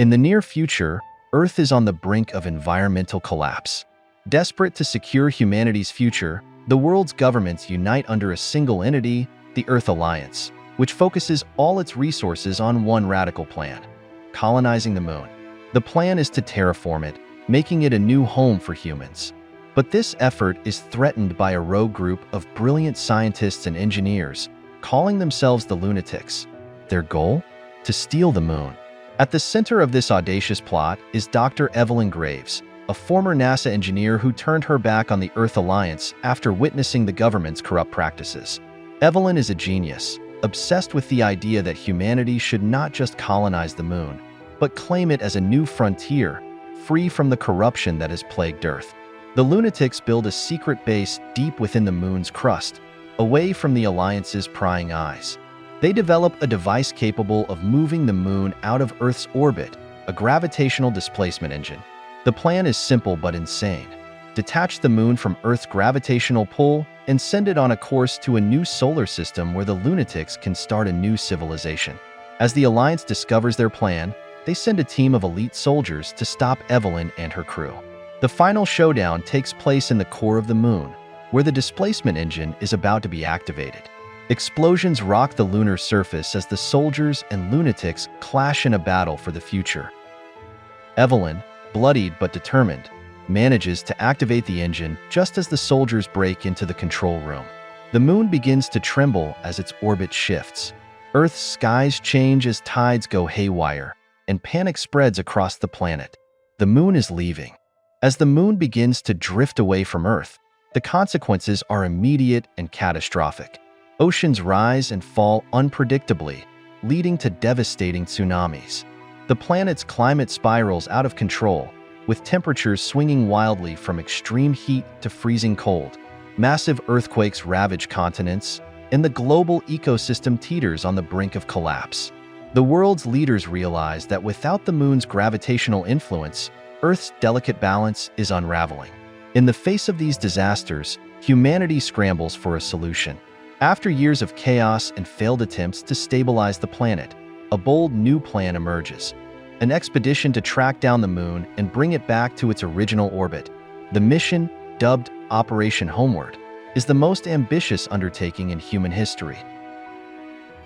In the near future, Earth is on the brink of environmental collapse. Desperate to secure humanity's future, the world's governments unite under a single entity, the Earth Alliance, which focuses all its resources on one radical plan: colonizing the moon. The plan is to terraform it, making it a new home for humans. But this effort is threatened by a rogue group of brilliant scientists and engineers, calling themselves the Lunatics. Their goal? To steal the moon. At the center of this audacious plot is Dr. Evelyn Graves, a former NASA engineer who turned her back on the Earth Alliance after witnessing the government's corrupt practices. Evelyn is a genius, obsessed with the idea that humanity should not just colonize the moon, but claim it as a new frontier, free from the corruption that has plagued Earth. The Lunatics build a secret base deep within the moon's crust, away from the Alliance's prying eyes. They develop a device capable of moving the moon out of Earth's orbit, a gravitational displacement engine. The plan is simple but insane. Detach the moon from Earth's gravitational pull and send it on a course to a new solar system where the Lunatics can start a new civilization. As the Alliance discovers their plan, they send a team of elite soldiers to stop Evelyn and her crew. The final showdown takes place in the core of the moon, where the displacement engine is about to be activated. Explosions rock the lunar surface as the soldiers and Lunatics clash in a battle for the future. Evelyn, bloodied but determined, manages to activate the engine just as the soldiers break into the control room. The moon begins to tremble as its orbit shifts. Earth's skies change as tides go haywire, and panic spreads across the planet. The moon is leaving. As the moon begins to drift away from Earth, the consequences are immediate and catastrophic. Oceans rise and fall unpredictably, leading to devastating tsunamis. The planet's climate spirals out of control, with temperatures swinging wildly from extreme heat to freezing cold. Massive earthquakes ravage continents, and the global ecosystem teeters on the brink of collapse. The world's leaders realize that without the moon's gravitational influence, Earth's delicate balance is unraveling. In the face of these disasters, humanity scrambles for a solution. After years of chaos and failed attempts to stabilize the planet, a bold new plan emerges. An expedition to track down the moon and bring it back to its original orbit. The mission, dubbed Operation Homeward, is the most ambitious undertaking in human history.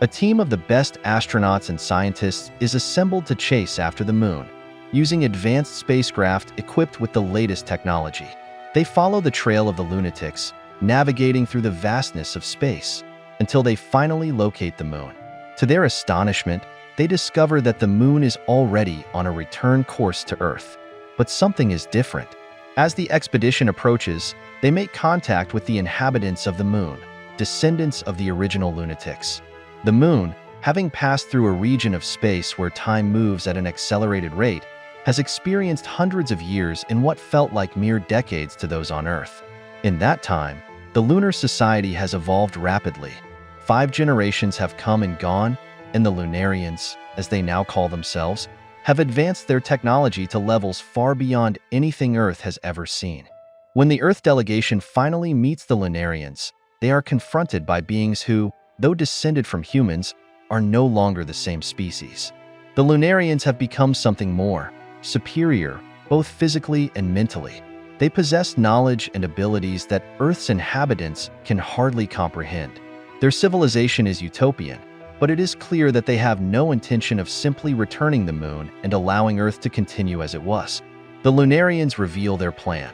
A team of the best astronauts and scientists is assembled to chase after the moon, using advanced spacecraft equipped with the latest technology. They follow the trail of the Lunatics, navigating through the vastness of space, until they finally locate the moon. To their astonishment, they discover that the moon is already on a return course to Earth. But something is different. As the expedition approaches, they make contact with the inhabitants of the moon, descendants of the original Lunatics. The moon, having passed through a region of space where time moves at an accelerated rate, has experienced hundreds of years in what felt like mere decades to those on Earth. In that time, the lunar society has evolved rapidly. 5 generations have come and gone, and the Lunarians, as they now call themselves, have advanced their technology to levels far beyond anything Earth has ever seen. When the Earth delegation finally meets the Lunarians, they are confronted by beings who, though descended from humans, are no longer the same species. The Lunarians have become something more, superior, both physically and mentally. They possess knowledge and abilities that Earth's inhabitants can hardly comprehend. Their civilization is utopian, but it is clear that they have no intention of simply returning the moon and allowing Earth to continue as it was. The Lunarians reveal their plan.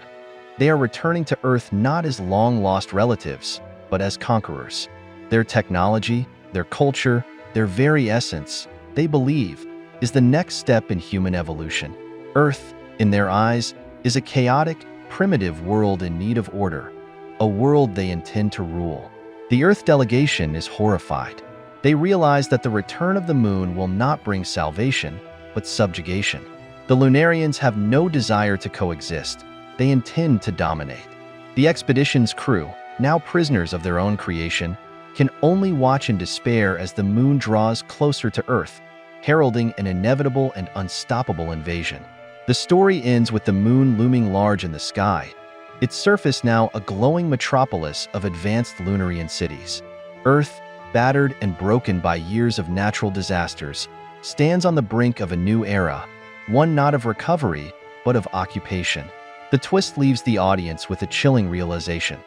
They are returning to Earth not as long-lost relatives, but as conquerors. Their technology, their culture, their very essence, they believe, is the next step in human evolution. Earth, in their eyes, is a chaotic, primitive world in need of order, a world they intend to rule. The Earth delegation is horrified. They realize that the return of the moon will not bring salvation, but subjugation. The Lunarians have no desire to coexist. They intend to dominate. The expedition's crew, now prisoners of their own creation, can only watch in despair as the moon draws closer to Earth, heralding an inevitable and unstoppable invasion. The story ends with the moon looming large in the sky, its surface now a glowing metropolis of advanced Lunarian cities. Earth, battered and broken by years of natural disasters, stands on the brink of a new era, one not of recovery, but of occupation. The twist leaves the audience with a chilling realization.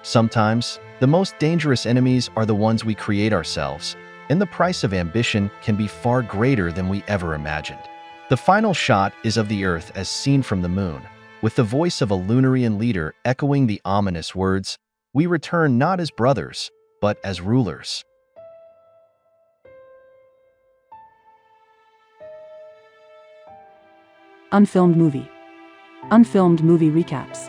Sometimes, the most dangerous enemies are the ones we create ourselves, and the price of ambition can be far greater than we ever imagined. The final shot is of the Earth as seen from the moon, with the voice of a Lunarian leader echoing the ominous words, "We return not as brothers, but as rulers." Unfilmed Movie. Unfilmed Movie Recaps.